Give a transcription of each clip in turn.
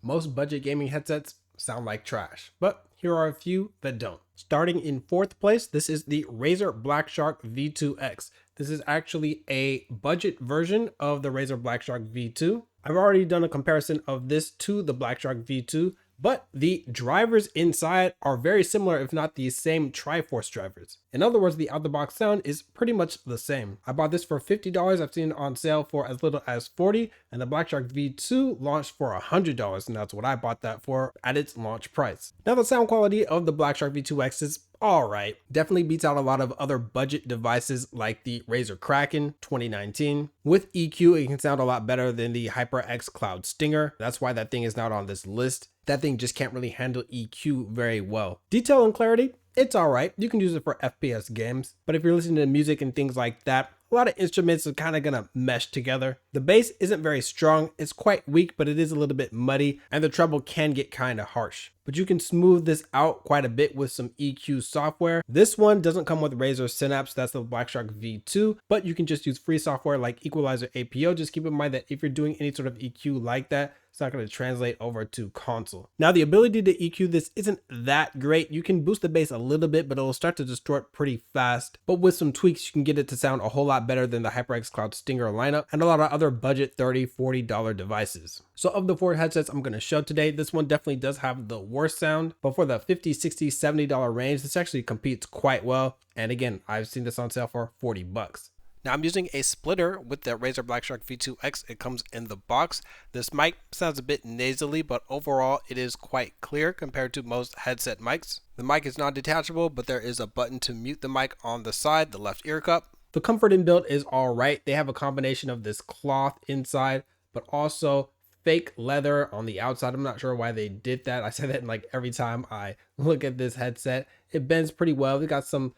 Most budget gaming headsets sound like trash, but here are a few that don't. Starting in fourth place, this is the Razer BlackShark V2 X. This is actually a budget version of the Razer BlackShark V2. I've already done a comparison of this to the BlackShark V2, but the drivers inside are very similar, if not the same Triforce drivers. In other words, the out-the-box sound is pretty much the same. I bought this for $50. I've seen it on sale for as little as $40, and the BlackShark V2 launched for $100, and that's what I bought that for at its launch price. Now, the sound quality of the BlackShark V2 X is alright. Definitely beats out a lot of other budget devices like the Razer Kraken 2019. With EQ, it can sound a lot better than the HyperX Cloud Stinger. That's why that thing is not on this list. That thing just can't really handle EQ very well. Detail and clarity, it's alright. You can use it for FPS games, but if you're listening to music and things like that, a lot of instruments are kind of gonna mesh together. The bass isn't very strong, it's quite weak, but it is a little bit muddy, and the treble can get kind of harsh. But you can smooth this out quite a bit with some EQ software. This one doesn't come with Razer Synapse, that's the BlackShark V2, but you can just use free software like Equalizer APO. Just keep in mind that if you're doing any sort of EQ like that, it's not going to translate over to console. Now, the ability to EQ this isn't that great. You can boost the bass a little bit, but it'll start to distort pretty fast. But with some tweaks, you can get it to sound a whole lot better than the HyperX Cloud Stinger lineup and a lot of other budget $30, $40 devices. So of the four headsets I'm going to show today, this one definitely does have the worst sound, but for the $50, $60, $70 range, this actually competes quite well. And again, I've seen this on sale for $40. Now I'm using a splitter with the Razer BlackShark V2 X. It comes in the box. This mic sounds a bit nasally, but overall it is quite clear compared to most headset mics. The mic is non-detachable, but there is a button to mute the mic on the side, the left ear cup. The comfort in build is all right. They have a combination of this cloth inside, but also fake leather on the outside. I'm not sure why they did that. I say that like every time I look at this headset. It bends pretty well. We got some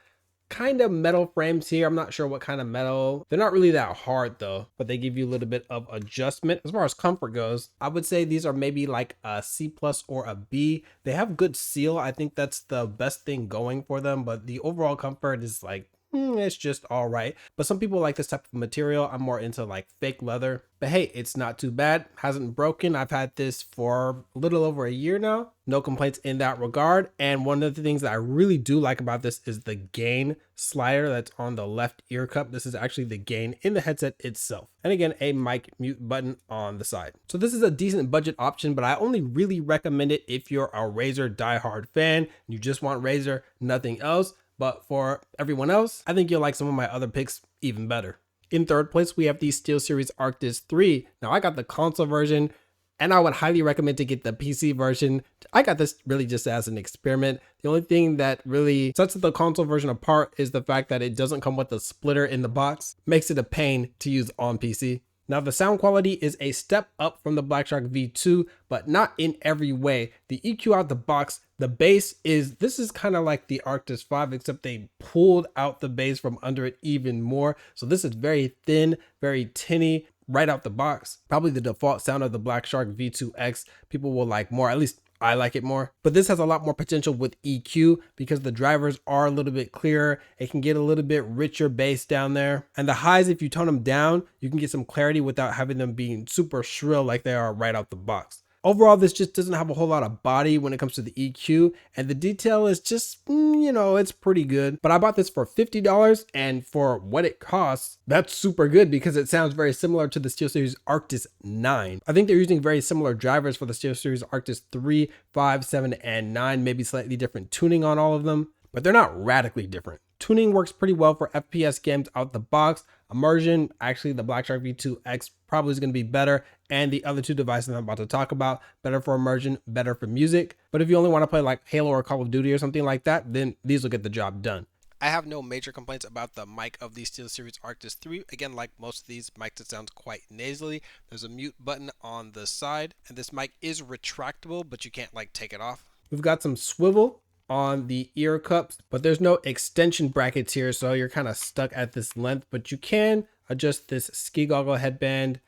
kind of metal frames here. I'm not sure what kind of metal. They're not really that hard though, but they give you a little bit of adjustment. As far as comfort goes, I would say these are maybe like a C+ or a B. They have good seal. I think that's the best thing going for them, but the overall comfort is like, it's just all right. But some people like this type of material. I'm more into like fake leather, but hey, it's not too bad. Hasn't broken. I've had this for a little over a year now. No complaints in that regard. And one of the things that I really do like about this is the gain slider that's on the left ear cup. This is actually the gain in the headset itself. And again, a mic mute button on the side. So this is a decent budget option, but I only really recommend it if you're a Razer diehard fan. You just want Razer, nothing else. But for everyone else, I think you'll like some of my other picks even better. In third place, we have the SteelSeries Arctis 3. Now I got the console version, and I would highly recommend to get the PC version. I got this really just as an experiment. The only thing that really sets the console version apart is the fact that it doesn't come with a splitter in the box. Makes it a pain to use on PC. Now the sound quality is a step up from the BlackShark V2, but not in every way. The EQ out the box, the bass this is kind of like the Arctis 5, except they pulled out the bass from under it even more. So this is very thin, very tinny right out the box. Probably the default sound of the BlackShark V2 X. People will like more, at least I like it more, but this has a lot more potential with EQ because the drivers are a little bit clearer. It can get a little bit richer bass down there. And the highs, if you tone them down, you can get some clarity without having them being super shrill like they are right out the box. Overall, this just doesn't have a whole lot of body when it comes to the EQ, and the detail is just, it's pretty good. But I bought this for $50, and for what it costs, that's super good because it sounds very similar to the SteelSeries Arctis 9. I think they're using very similar drivers for the SteelSeries Arctis 3, 5, 7, and 9, maybe slightly different tuning on all of them, but they're not radically different. Tuning works pretty well for FPS games out the box. Immersion, actually the BlackShark V2 X probably is going to be better, and the other two devices I'm about to talk about, better for immersion, better for music. But if you only want to play like Halo or Call of Duty or something like that, then these will get the job done. I have no major complaints about the mic of the SteelSeries Arctis 3. Again, like most of these mics, it sounds quite nasally. There's a mute button on the side, and this mic is retractable, but you can't like take it off. We've got some swivel on the ear cups, but there's no extension brackets here, so you're kind of stuck at this length, but you can adjust this ski goggle headband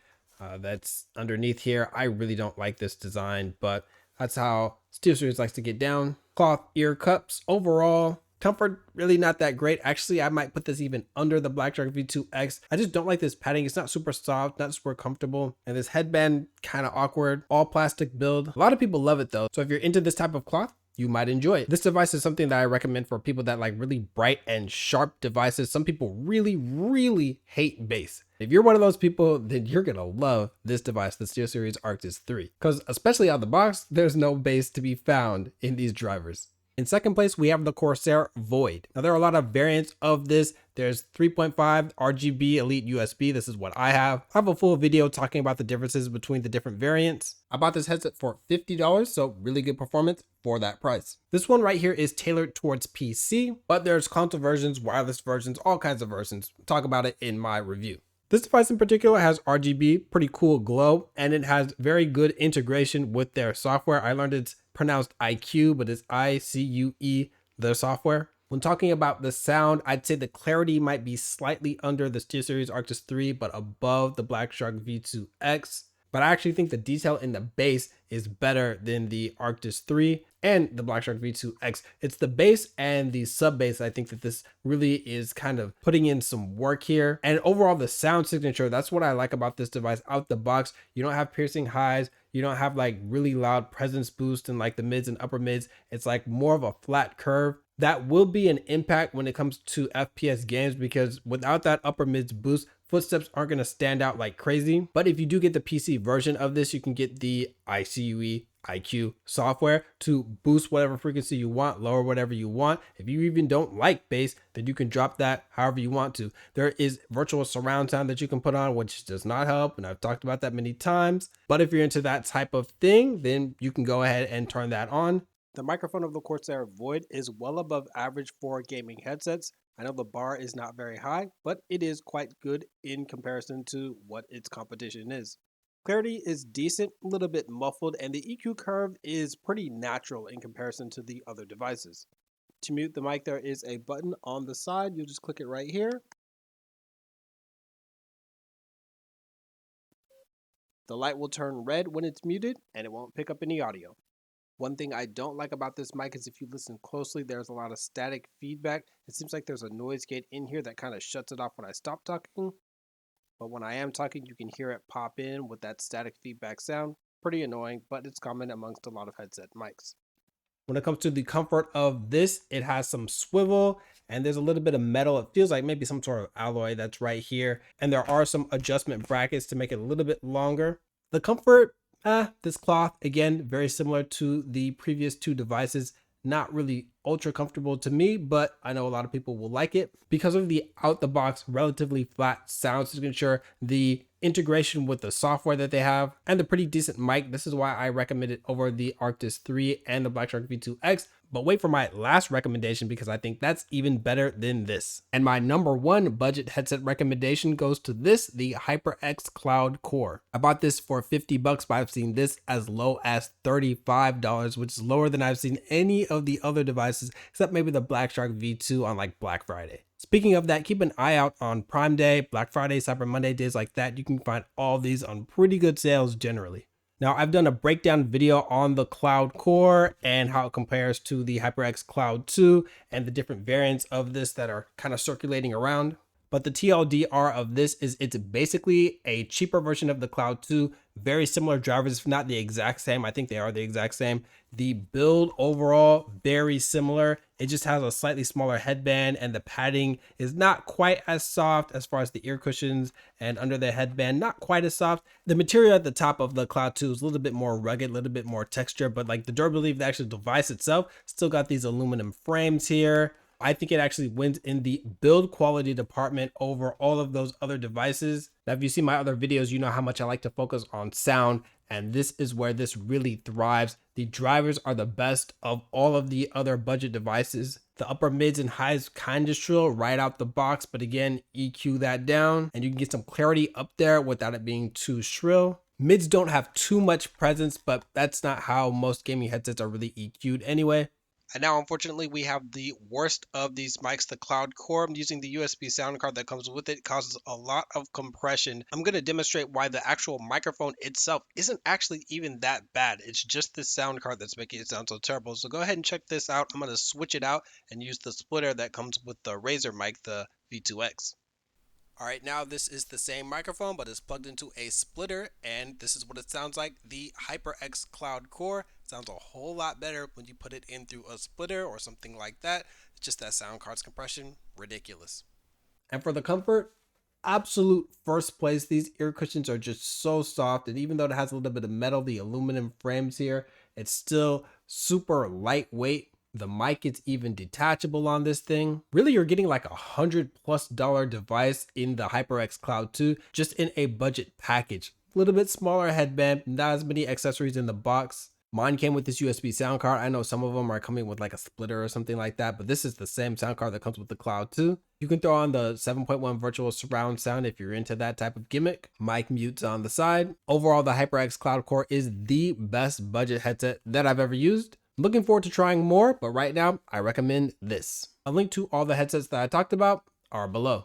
that's underneath here. I really don't like this design, but that's how SteelSeries likes to get down. Cloth ear cups. Overall, Comfort, really not that great. Actually, I might put this even under the BlackShark V2 X. I just don't like this padding. It's not super soft, not super comfortable. And this headband, kind of awkward, all plastic build. A lot of people love it though. So if you're into this type of cloth, you might enjoy it. This device is something that I recommend for people that like really bright and sharp devices. Some people really hate bass. If you're one of those people, then you're gonna love this device, the SteelSeries Arctis 3. Because especially out of the box, there's no bass to be found in these drivers. In second place, we have the CORSAIR Void. Now, there are a lot of variants of this. There's 3.5 RGB Elite USB. This is what I have. I have a full video talking about the differences between the different variants. I bought this headset for $50, so really good performance for that price. This one right here is tailored towards PC, but there's console versions, wireless versions, all kinds of versions. I'll talk about it in my review. This device in particular has RGB, pretty cool glow, and it has very good integration with their software. I learned it's pronounced IQ, but it's ICUE, their software. When talking about the sound, I'd say the clarity might be slightly under the SteelSeries Arctis 3, but above the BlackShark V2 X. But I actually think the detail in the bass is better than the Arctis 3 and the BlackShark V2 X. It's the bass and the sub bass. I think that this really is kind of putting in some work here. And overall, the sound signature, that's what I like about this device out the box. You don't have piercing highs. You don't have like really loud presence boost in like the mids and upper mids. It's like more of a flat curve. That will be an impact when it comes to FPS games, because without that upper mids boost, footsteps aren't going to stand out like crazy. But if you do get the PC version of this, you can get the ICUE IQ software to boost whatever frequency you want, lower whatever you want. If you even don't like bass, then you can drop that however you want to. There is virtual surround sound that you can put on, which does not help, and I've talked about that many times. But if you're into that type of thing, then you can go ahead and turn that on. The microphone of the CORSAIR Void is well above average for gaming headsets. I know the bar is not very high, but it is quite good in comparison to what its competition is. Clarity is decent, a little bit muffled, and the EQ curve is pretty natural in comparison to the other devices. To mute the mic, there is a button on the side. You'll just click it right here. The light will turn red when it's muted, and it won't pick up any audio. One thing I don't like about this mic is if you listen closely, there's a lot of static feedback. It seems like there's a noise gate in here that kind of shuts it off when I stop talking. But when I am talking, you can hear it pop in with that static feedback sound. Pretty annoying, but it's common amongst a lot of headset mics. When it comes to the comfort of this, it has some swivel and there's a little bit of metal. It feels like maybe some sort of alloy that's right here. And there are some adjustment brackets to make it a little bit longer. The comfort, this cloth, again, very similar to the previous two devices. Not really ultra comfortable to me, but I know a lot of people will like it because of the out the box relatively flat sound signature, the integration with the software that they have, and the pretty decent mic. This is why I recommend it over the Arctis 3 and the BlackShark V2 X. But wait for my last recommendation because I think that's even better than this. And my number one budget headset recommendation goes to this, the HyperX Cloud Core. I bought this for 50 bucks, but I've seen this as low as $35, which is lower than I've seen any of the other devices, except maybe the BlackShark V2 on like Black Friday. Speaking of that, keep an eye out on Prime Day, Black Friday, Cyber Monday, days like that. You can find all these on pretty good sales generally. Now, I've done a breakdown video on the Cloud Core and how it compares to the HyperX Cloud 2 and the different variants of this that are kind of circulating around. But the TLDR of this is it's basically a cheaper version of the Cloud 2, very similar drivers, if not the exact same. I think they are the exact same. The build overall, very similar. It just has a slightly smaller headband and the padding is not quite as soft as far as the ear cushions, and under the headband, not quite as soft. The material at the top of the Cloud 2 is a little bit more rugged, a little bit more texture, but like the durability of the actual device itself, still got these aluminum frames here. I think it actually wins in the build quality department over all of those other devices. Now, if you see my other videos, you know how much I like to focus on sound, and this is where this really thrives. The drivers are the best of all of the other budget devices. The upper mids and highs kind of shrill right out the box, but again, EQ that down and you can get some clarity up there without it being too shrill. Mids don't have too much presence, but that's not how most gaming headsets are really EQ'd anyway. And now, unfortunately, we have the worst of these mics, the Cloud Core. I'm using the USB sound card that comes with it. It causes a lot of compression. I'm going to demonstrate why the actual microphone itself isn't actually even that bad. It's just the sound card that's making it sound so terrible. So go ahead and check this out. I'm going to switch it out and use the splitter that comes with the Razer mic, the V2 X. All right, now this is the same microphone, but it's plugged into a splitter, and this is what it sounds like. The HyperX Cloud Core sounds a whole lot better when you put it in through a splitter or something like that. It's just that sound card's compression, ridiculous. And for the comfort, absolute first place. These ear cushions are just so soft, and even though it has a little bit of metal, the aluminum frames here, it's still super lightweight. The mic is even detachable on this thing. Really, you're getting like $100+ device in the HyperX Cloud 2, just in a budget package. A little bit smaller headband, not as many accessories in the box. Mine came with this USB sound card. I know some of them are coming with like a splitter or something like that, but this is the same sound card that comes with the Cloud 2. You can throw on the 7.1 virtual surround sound if you're into that type of gimmick. Mic mutes on the side. Overall, the HyperX Cloud Core is the best budget headset that I've ever used. I'm looking forward to trying more, but right now I recommend this. A link to all the headsets that I talked about are below.